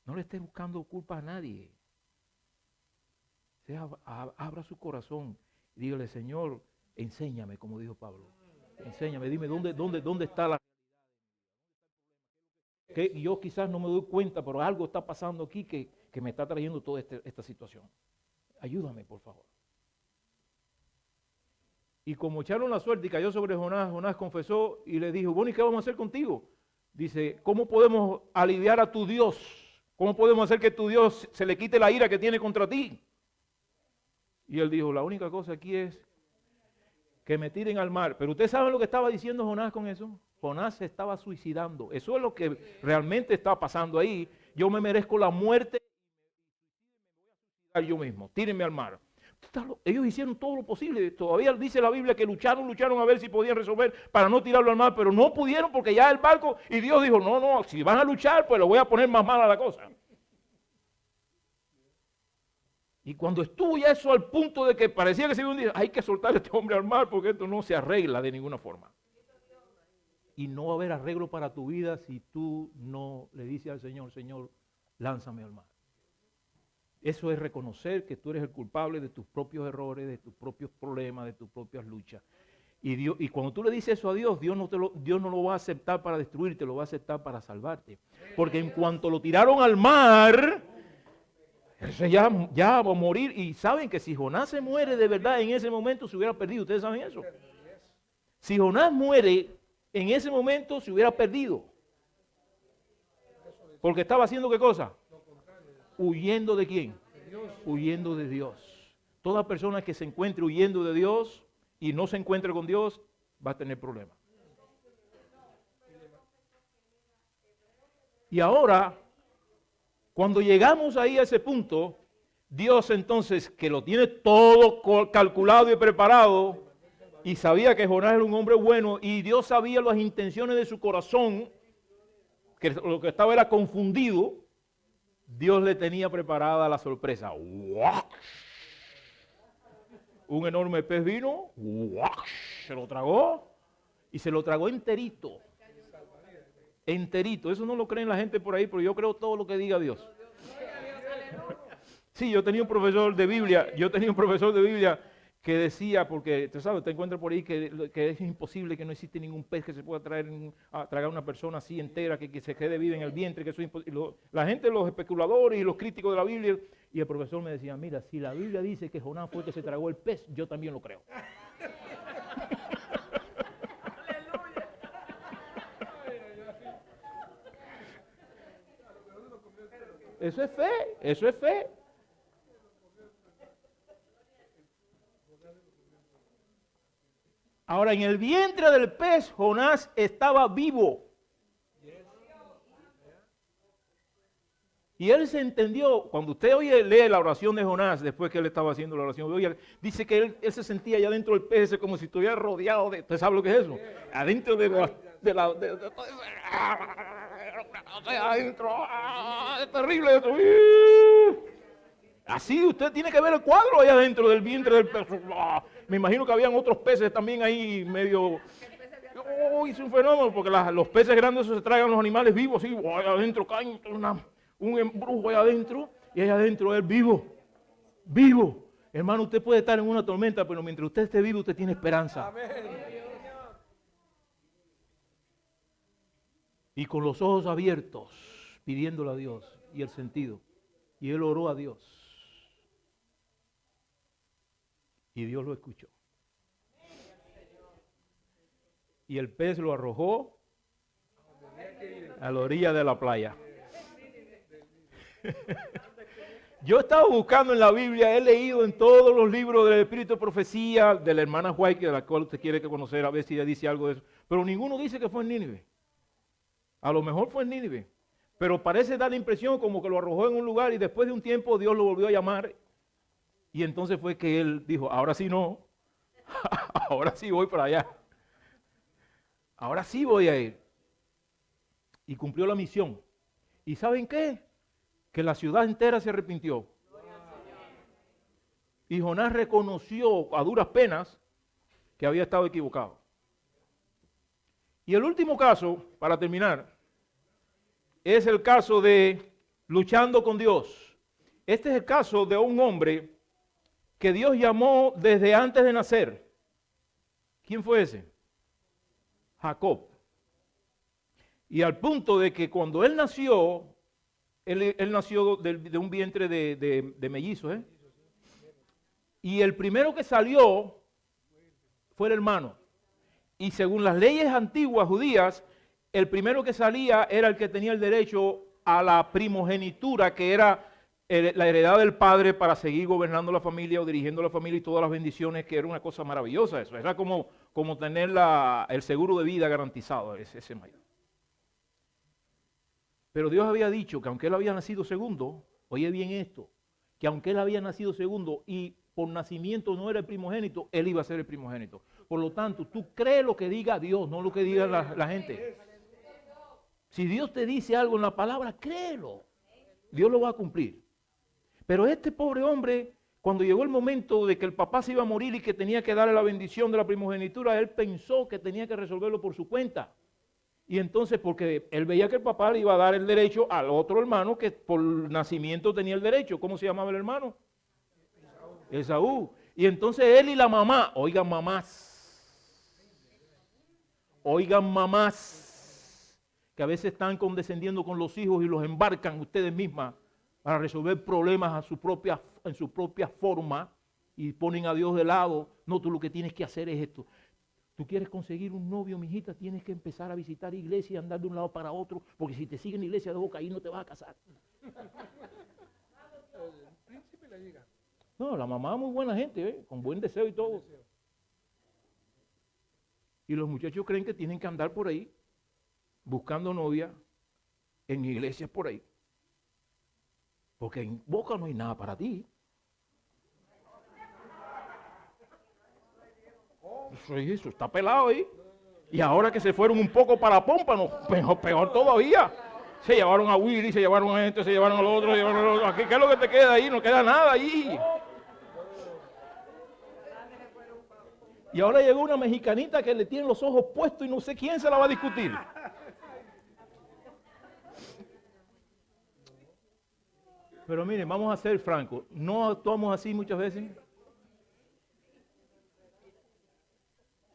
A: No le esté buscando culpa a nadie. Abra su corazón y dígale, Señor, enséñame, como dijo Pablo. Enséñame, dime dónde está la que yo quizás no me doy cuenta, pero algo está pasando aquí que me está trayendo toda esta situación. Ayúdame, por favor. Y como echaron la suerte y cayó sobre Jonás, Jonás confesó y le dijo, bueno, ¿y qué vamos a hacer contigo? Dice, ¿cómo podemos aliviar a tu Dios? ¿Cómo podemos hacer que tu Dios se le quite la ira que tiene contra ti? Y él dijo, la única cosa aquí es que me tiren al mar. Pero ustedes saben lo que estaba diciendo Jonás con eso. Jonás se estaba suicidando. Eso es lo que realmente está pasando ahí. Yo me merezco la muerte y me voy a suicidar yo mismo. Tírenme al mar. Ellos hicieron todo lo posible. Todavía dice la Biblia que lucharon a ver si podían resolver para no tirarlo al mar, pero no pudieron porque ya el barco, y Dios dijo, no, si van a luchar, pues lo voy a poner más mala la cosa. Y cuando estuvo ya eso al punto de que parecía que se iba a hundir, hay que soltar a este hombre al mar porque esto no se arregla de ninguna forma. Y no va a haber arreglo para tu vida si tú no le dices al Señor, Señor, lánzame al mar. Eso es reconocer que tú eres el culpable de tus propios errores, de tus propios problemas, de tus propias luchas. Y cuando tú le dices eso a Dios, Dios no lo va a aceptar para destruirte, lo va a aceptar para salvarte. Porque en cuanto lo tiraron al mar, eso ya va a morir. Y saben que si Jonás se muere de verdad en ese momento, se hubiera perdido. ¿Ustedes saben eso? Si Jonás muere en ese momento, se hubiera perdido. Porque estaba haciendo ¿qué cosa? ¿Huyendo de quién? Huyendo de Dios. Toda persona que se encuentre huyendo de Dios y no se encuentre con Dios, va a tener problemas. Y ahora, cuando llegamos ahí a ese punto, Dios entonces, que lo tiene todo calculado y preparado, y sabía que Jonás era un hombre bueno, y Dios sabía las intenciones de su corazón, que lo que estaba era confundido, Dios le tenía preparada la sorpresa. ¡Wow! Un enorme pez vino, ¡wow! Se lo tragó, y se lo tragó enterito. Enterito. Eso no lo creen la gente por ahí, pero yo creo todo lo que diga Dios. Sí, yo tenía un profesor de Biblia, que decía, porque tú sabes, te encuentras por ahí que es imposible, que no existe ningún pez que se pueda tragar a una persona así entera, que se quede viva en el vientre, que eso es imposible. La gente, los especuladores y los críticos de la Biblia, y el profesor me decía, mira, si la Biblia dice que Jonás fue el que se tragó el pez, yo también lo creo. Eso es fe, eso es fe. Ahora, en el vientre del pez, Jonás estaba vivo. Y él se entendió, cuando usted lee la oración de Jonás, después que él estaba haciendo la oración, dice que él se sentía allá dentro del pez, como si estuviera rodeado de, ¿usted sabe lo que es eso? Adentro adentro, es terrible esto. Así usted tiene que ver el cuadro allá dentro del vientre del pez. Me imagino que habían otros peces también ahí medio. Es un fenómeno, porque los peces grandes se tragan los animales vivos, así, allá adentro caen un embrujo allá adentro, y allá adentro es vivo. Vivo. Hermano, usted puede estar en una tormenta, pero mientras usted esté vivo, usted tiene esperanza. Amén. Y con los ojos abiertos, pidiéndole a Dios, y el sentido. Y él oró a Dios. Y Dios lo escuchó. Y el pez lo arrojó a la orilla de la playa. Yo estaba buscando en la Biblia, he leído en todos los libros del Espíritu de Profecía de la hermana White, de la cual usted quiere conocer, a ver si ella dice algo de eso. Pero ninguno dice que fue en Nínive. A lo mejor fue en Nínive. Pero parece dar la impresión como que lo arrojó en un lugar y después de un tiempo Dios lo volvió a llamar. Y entonces fue que él dijo, ahora sí no, ahora sí voy para allá. Ahora sí voy a ir. Y cumplió la misión. ¿Y saben qué? Que la ciudad entera se arrepintió. Y Jonás reconoció a duras penas que había estado equivocado. Y el último caso, para terminar, es el caso de luchando con Dios. Este es el caso de un hombre que Dios llamó desde antes de nacer. ¿Quién fue ese? Jacob. Y al punto de que cuando él nació, él nació de un vientre de mellizos, ¿eh? Y el primero que salió fue el hermano. Y según las leyes antiguas judías, el primero que salía era el que tenía el derecho a la primogenitura, que era la heredad del padre para seguir gobernando la familia o dirigiendo la familia y todas las bendiciones, que era una cosa maravillosa eso. Era como tener el seguro de vida garantizado, ese mayor. Pero Dios había dicho que aunque él había nacido segundo, oye bien esto, que aunque él había nacido segundo y por nacimiento no era el primogénito, él iba a ser el primogénito. Por lo tanto, tú crees lo que diga Dios, no lo que diga la gente. Si Dios te dice algo en la palabra, créelo. Dios lo va a cumplir. Pero este pobre hombre, cuando llegó el momento de que el papá se iba a morir y que tenía que darle la bendición de la primogenitura, él pensó que tenía que resolverlo por su cuenta. Y entonces, porque él veía que el papá le iba a dar el derecho al otro hermano que por nacimiento tenía el derecho. ¿Cómo se llamaba el hermano? Esaú. Y entonces él y la mamá, oigan mamás, que a veces están condescendiendo con los hijos y los embarcan ustedes mismas para resolver problemas en su propia forma y ponen a Dios de lado. No, tú lo que tienes que hacer es esto. Tú quieres conseguir un novio, mijita, tienes que empezar a visitar iglesia y andar de un lado para otro, porque si te siguen en la iglesia de boca ahí no te vas a casar. No, la mamá es muy buena gente, con buen deseo y todo. Y los muchachos creen que tienen que andar por ahí buscando novia en iglesias por ahí. Porque en Boca no hay nada para ti. Eso está pelado ahí. Y ahora que se fueron un poco para Pómpano, peor todavía. Se llevaron a Willy, se llevaron a este, se llevaron al otro, se llevaron al otro. Aquí, ¿qué es lo que te queda ahí? No queda nada ahí. Y ahora llegó una mexicanita que le tiene los ojos puestos y no sé quién se la va a discutir. Pero miren, vamos a ser francos. ¿No actuamos así muchas veces?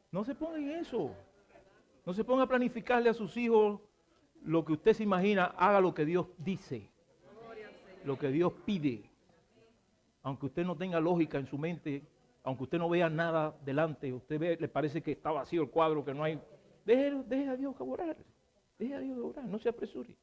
A: No se pongan en eso. No se ponga a planificarle a sus hijos lo que usted se imagina. Haga lo que Dios dice. Lo que Dios pide. Aunque usted no tenga lógica en su mente, aunque usted no vea nada delante, usted ve, le parece que está vacío el cuadro, que no hay. Deje a Dios orar. Deje a Dios orar, no se apresure.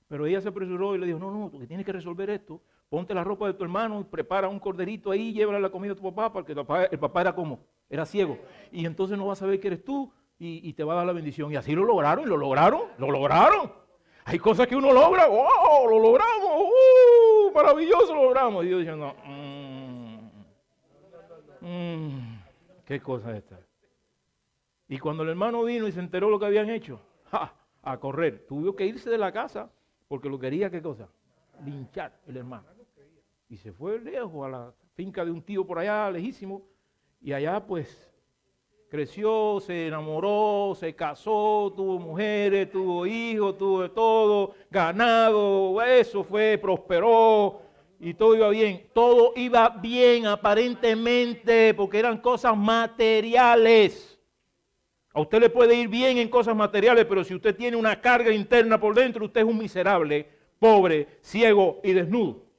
A: Pero ella se apresuró y le dijo, no, tú tienes que resolver esto. Ponte la ropa de tu hermano, prepara un corderito ahí, llévale la comida a tu papá, porque el papá era como, era ciego. Y entonces no va a saber que eres tú y te va a dar la bendición. Y así lo lograron, lo lograron. Hay cosas que uno logra, ¡wow! Lo logramos, maravilloso, lo logramos. Y Dios diciendo, ¿qué cosa es esta? Y cuando el hermano vino y se enteró lo que habían hecho, a correr, tuvo que irse de la casa porque lo quería, ¿qué cosa? Linchar el hermano. Y se fue lejos a la finca de un tío por allá, lejísimo, y allá pues creció, se enamoró, se casó, tuvo mujeres, tuvo hijos, tuvo de todo, ganado, eso fue, prosperó y todo iba bien. Todo iba bien aparentemente porque eran cosas materiales. A usted le puede ir bien en cosas materiales, pero si usted tiene una carga interna por dentro, usted es un miserable, pobre, ciego y desnudo.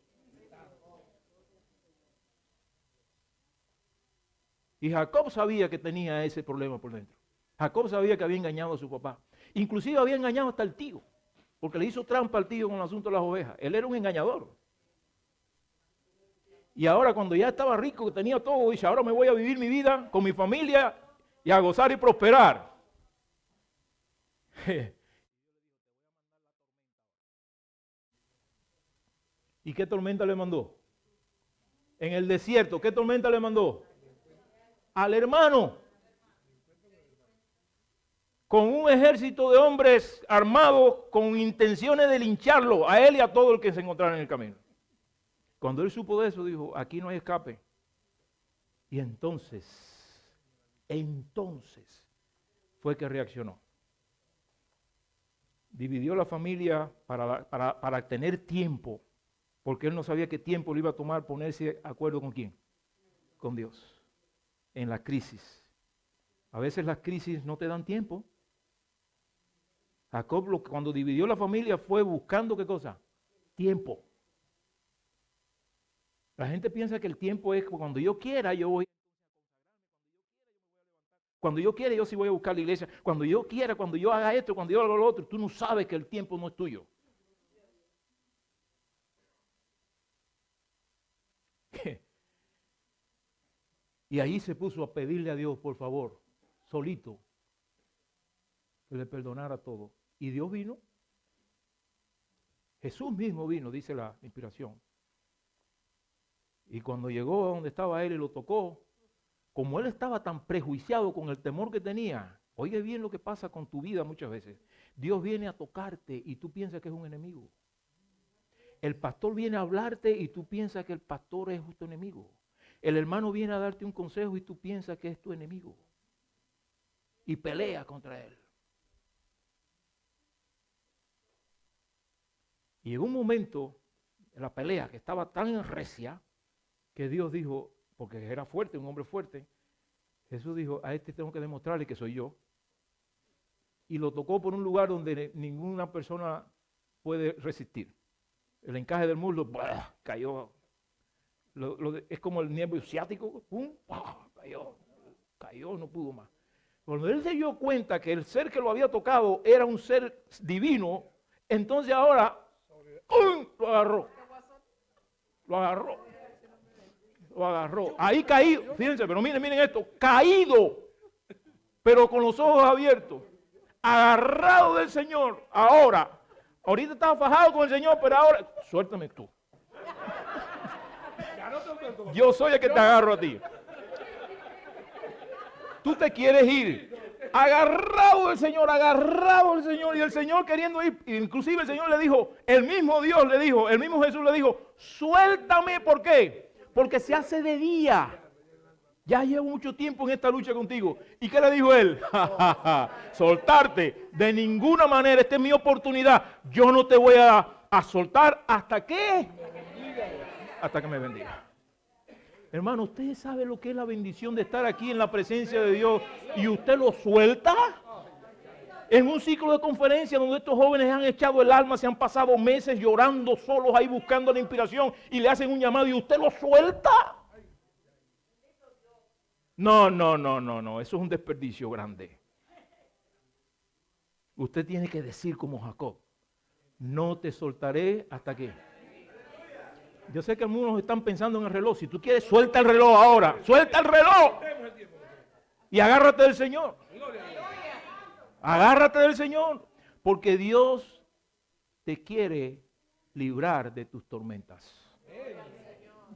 A: Y Jacob sabía que tenía ese problema por dentro. Jacob sabía que había engañado a su papá. Inclusive había engañado hasta al tío, porque le hizo trampa al tío con el asunto de las ovejas. Él era un engañador. Y ahora cuando ya estaba rico, que tenía todo, dice, ahora me voy a vivir mi vida con mi familia y a gozar y prosperar. ¿Y qué tormenta le mandó? En el desierto, ¿qué tormenta le mandó? Al hermano, con un ejército de hombres armados con intenciones de lincharlo, a él y a todo el que se encontrara en el camino. Cuando él supo de eso, dijo, aquí no hay escape. Y entonces fue que reaccionó. Dividió la familia para tener tiempo, porque él no sabía qué tiempo le iba a tomar ponerse de acuerdo con quién, con Dios. En la crisis. A veces las crisis no te dan tiempo. Jacob cuando dividió la familia fue buscando ¿qué cosa? Tiempo. La gente piensa que el tiempo es cuando yo quiera, yo voy. Cuando yo quiera, yo sí voy a buscar la iglesia. Cuando yo quiera, cuando yo haga esto, cuando yo haga lo otro, tú no sabes que el tiempo no es tuyo. Y ahí se puso a pedirle a Dios, por favor, solito, que le perdonara todo. Y Dios vino. Jesús mismo vino, dice la inspiración. Y cuando llegó a donde estaba él y lo tocó, como él estaba tan prejuiciado con el temor que tenía, oye bien lo que pasa con tu vida muchas veces. Dios viene a tocarte y tú piensas que es un enemigo. El pastor viene a hablarte y tú piensas que el pastor es tu enemigo. El hermano viene a darte un consejo y tú piensas que es tu enemigo. y pelea contra él. Y llegó un momento en la pelea que estaba tan recia que Dios dijo, porque era fuerte, un hombre fuerte, Jesús dijo, a este tengo que demostrarle que soy yo. Y lo tocó por un lugar donde ninguna persona puede resistir. El encaje del muslo, ¡bah!, cayó. Es como el nervio ciático, ¡pum!, ¡bah!, cayó, no pudo más. Cuando él se dio cuenta que el ser que lo había tocado era un ser divino, entonces ahora ¡pum!, lo agarró. Ahí caído, fíjense, pero miren esto, caído, pero con los ojos abiertos, agarrado del Señor. Ahorita estaba fajado con el Señor, pero ahora, suéltame tú. Yo soy el que te agarro a ti. Tú te quieres ir, agarrado del Señor, y el Señor queriendo ir, inclusive el Señor le dijo, el mismo Dios le dijo, el mismo Jesús le dijo, suéltame, ¿por qué? Porque se hace de día. Ya llevo mucho tiempo en esta lucha contigo. ¿Y qué le dijo él? Soltarte, de ninguna manera, esta es mi oportunidad. Yo no te voy a soltar hasta que me bendiga. Hermano, ¿usted sabe lo que es la bendición de estar aquí en la presencia de Dios y usted lo suelta? En un ciclo de conferencia donde estos jóvenes han echado el alma, se han pasado meses llorando solos ahí buscando la inspiración y le hacen un llamado y usted lo suelta. No, eso es un desperdicio grande. Usted tiene que decir como Jacob, no te soltaré hasta que... Yo sé que algunos están pensando en el reloj. Si tú quieres, suelta el reloj ahora. Suelta el reloj. Y agárrate del Señor. Agárrate del Señor. Porque Dios te quiere librar de tus tormentas.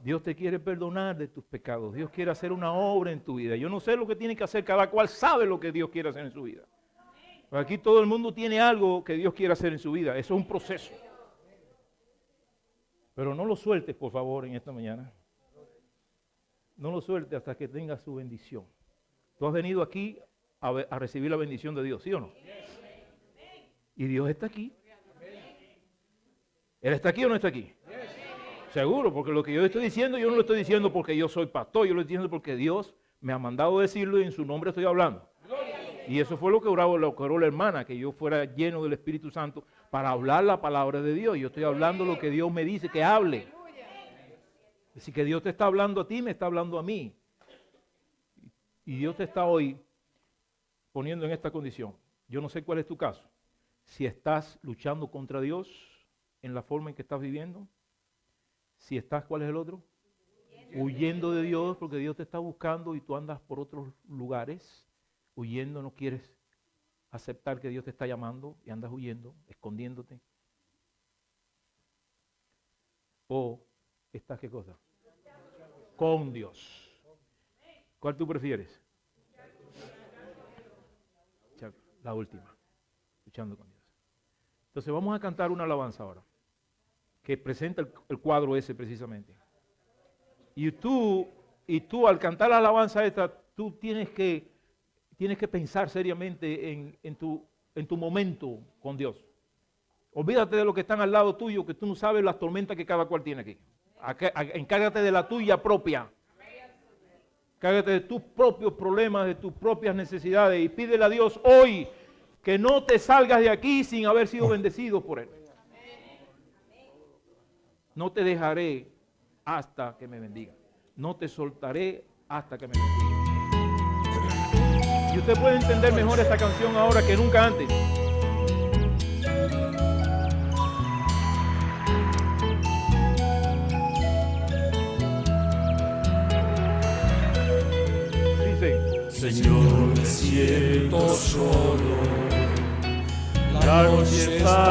A: Dios te quiere perdonar de tus pecados. Dios quiere hacer una obra en tu vida. Yo no sé lo que tiene que hacer. Cada cual sabe lo que Dios quiere hacer en su vida. Pero aquí todo el mundo tiene algo que Dios quiere hacer en su vida. Eso es un proceso. Pero no lo sueltes, por favor, en esta mañana. No lo sueltes hasta que tengas su bendición. Tú has venido aquí a recibir la bendición de Dios, ¿sí o no? Y Dios está aquí. ¿Él está aquí o no está aquí? Seguro, porque lo que yo estoy diciendo, yo no lo estoy diciendo porque yo soy pastor, yo lo estoy diciendo porque Dios me ha mandado decirlo y en su nombre estoy hablando. Y eso fue lo que oró la hermana, que yo fuera lleno del Espíritu Santo para hablar la palabra de Dios. Yo estoy hablando lo que Dios me dice que hable. Es decir, que Dios te está hablando a ti, me está hablando a mí. Y Dios te está hoy poniendo en esta condición. Yo no sé cuál es tu caso. Si estás luchando contra Dios en la forma en que estás viviendo. Si estás, ¿cuál es el otro? Huyendo de Dios porque Dios te está buscando y tú andas por otros lugares. Huyendo, no quieres aceptar que Dios te está llamando y andas huyendo, escondiéndote. O estás, ¿qué cosa? Con Dios. ¿Cuál tú prefieres? La última, luchando con Dios. Entonces vamos a cantar una alabanza ahora, que presenta el cuadro ese precisamente. Y tú al cantar la alabanza esta, tú tienes que pensar seriamente en tu momento con Dios. Olvídate de los que están al lado tuyo, que tú no sabes las tormentas que cada cual tiene aquí. Encárgate de la tuya propia. Encárgate de tus propios problemas, de tus propias necesidades y pídele a Dios hoy que no te salgas de aquí sin haber sido bendecido por Él. No te dejaré hasta que me bendiga. No te soltaré hasta que me bendiga. Y usted puede entender mejor esta canción ahora que nunca antes. Dice:
D: Señor, me siento solo, la noche está